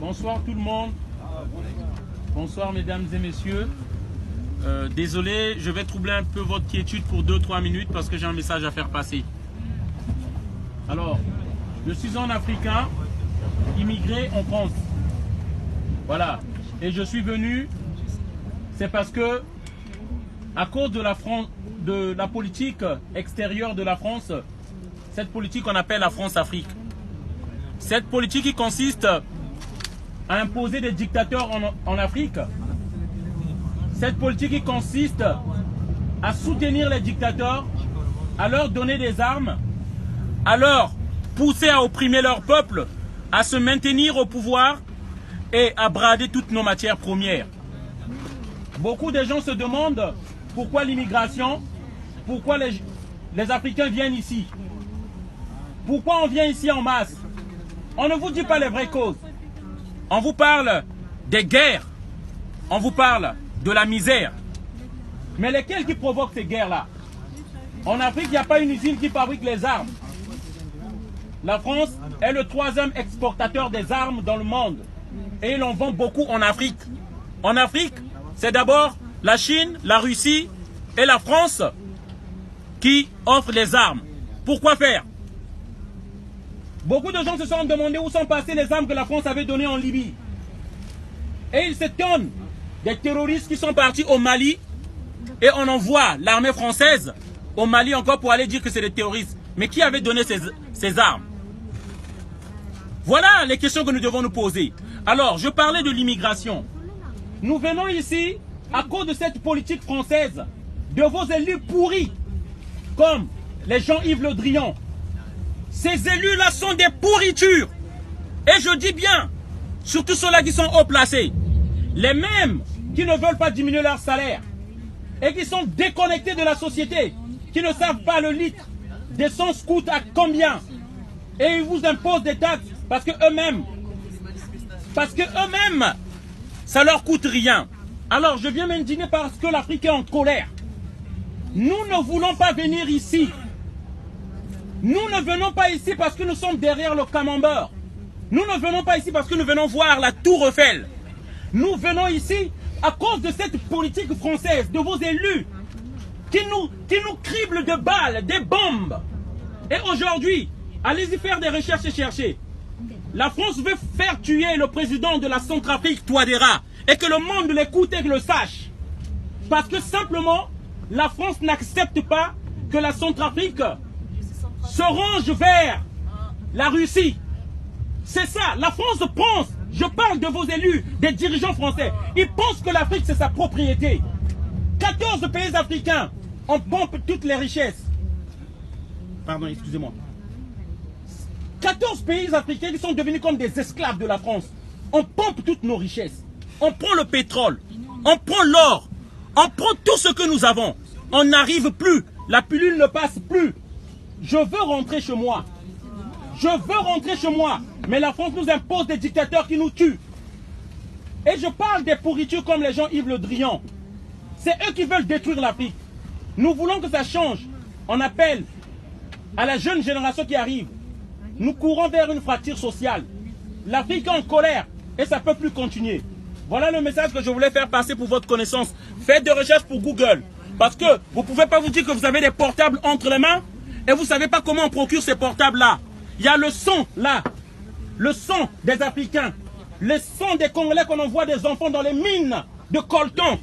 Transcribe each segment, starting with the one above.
Bonsoir tout le monde. Bonsoir mesdames et messieurs. Désolé, je vais troubler un peu votre quiétude pour 2-3 minutes parce que j'ai un message à faire passer. Alors, je suis un Africain immigré en France. Voilà. Et je suis venu, c'est parce que, à cause de la politique extérieure de la France, cette politique qu'on appelle la France-Afrique. Cette politique qui consiste à imposer des dictateurs en Afrique. Cette politique qui consiste à soutenir les dictateurs, à leur donner des armes, à leur pousser à opprimer leur peuple, à se maintenir au pouvoir et à brader toutes nos matières premières. Beaucoup de gens se demandent pourquoi l'immigration, pourquoi les Africains viennent ici. Pourquoi on vient ici en masse? On ne vous dit pas les vraies causes. On vous parle des guerres. On vous parle de la misère. Mais lesquels qui provoquent ces guerres-là? En Afrique, il n'y a pas une usine qui fabrique les armes. La France est le 3e exportateur des armes dans le monde. Et il en vend beaucoup en Afrique. En Afrique, c'est d'abord la Chine, la Russie et la France qui offrent les armes. Pourquoi faire? Beaucoup de gens se sont demandé où sont passées les armes que la France avait données en Libye. Et ils s'étonnent des terroristes qui sont partis au Mali et on envoie l'armée française au Mali encore pour aller dire que c'est des terroristes. Mais qui avait donné ces armes? Voilà les questions que nous devons nous poser. Alors, je parlais de l'immigration. Nous venons ici à cause de cette politique française, de vos élus pourris, comme les Jean-Yves Le Drian. Ces élus-là sont des pourritures. Et je dis bien, surtout ceux-là qui sont haut placés. Les mêmes qui ne veulent pas diminuer leur salaire et qui sont déconnectés de la société, qui ne savent pas le litre d'essence coûte à combien. Et ils vous imposent des taxes parce que eux-mêmes, ça leur coûte rien. Alors je viens m'indigner parce que l'Afrique est en colère. Nous ne voulons pas venir ici. Nous ne venons pas ici parce que nous sommes derrière le camembert. Nous ne venons pas ici parce que nous venons voir la Tour Eiffel. Nous venons ici à cause de cette politique française, de vos élus, qui nous criblent de balles, des bombes. Et aujourd'hui, allez-y faire des recherches et chercher. La France veut faire tuer le président de la Centrafrique, Touadéra, et que le monde l'écoute et le sache. Parce que simplement, la France n'accepte pas que la Centrafrique se range vers la Russie. C'est ça, la France pense, je parle de vos élus, des dirigeants français, ils pensent que l'Afrique c'est sa propriété. 14 pays africains, on pompe toutes les richesses. Pardon, excusez-moi. 14 pays africains qui sont devenus comme des esclaves de la France. On pompe toutes nos richesses. On prend le pétrole, on prend l'or, on prend tout ce que nous avons. On n'arrive plus, la pilule ne passe plus. Je veux rentrer chez moi. Je veux rentrer chez moi. Mais la France nous impose des dictateurs qui nous tuent. Et je parle des pourritures comme les Jean-Yves Le Drian. C'est eux qui veulent détruire l'Afrique. Nous voulons que ça change. On appelle à la jeune génération qui arrive. Nous courons vers une fracture sociale. L'Afrique est en colère et ça ne peut plus continuer. Voilà le message que je voulais faire passer pour votre connaissance. Faites des recherches pour Google. Parce que vous ne pouvez pas vous dire que vous avez des portables entre les mains et vous ne savez pas comment on procure ces portables-là. Il y a le son là. Le sang des Africains, le sang des Congolais qu'on envoie des enfants dans les mines de coltan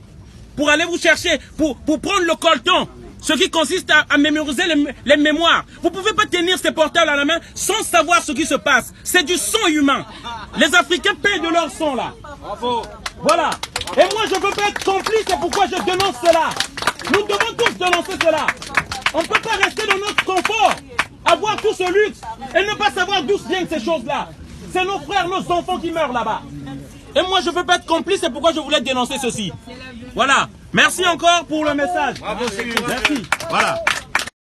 pour aller vous chercher, pour prendre le coltan, ce qui consiste à mémoriser les mémoires. Vous ne pouvez pas tenir ces portables à la main sans savoir ce qui se passe. C'est du sang humain. Les Africains paient de leur sang là. Voilà. Et moi je ne veux pas être complice, c'est pourquoi je dénonce cela. Nous devons tous dénoncer cela. On ne peut pas rester dans notre confort, avoir tout ce luxe et ne pas savoir d'où viennent ces choses-là. C'est nos frères, nos enfants qui meurent là-bas. Et moi, je ne veux pas être complice, c'est pourquoi je voulais dénoncer ceci. Voilà. Merci encore pour le message. Merci. Voilà.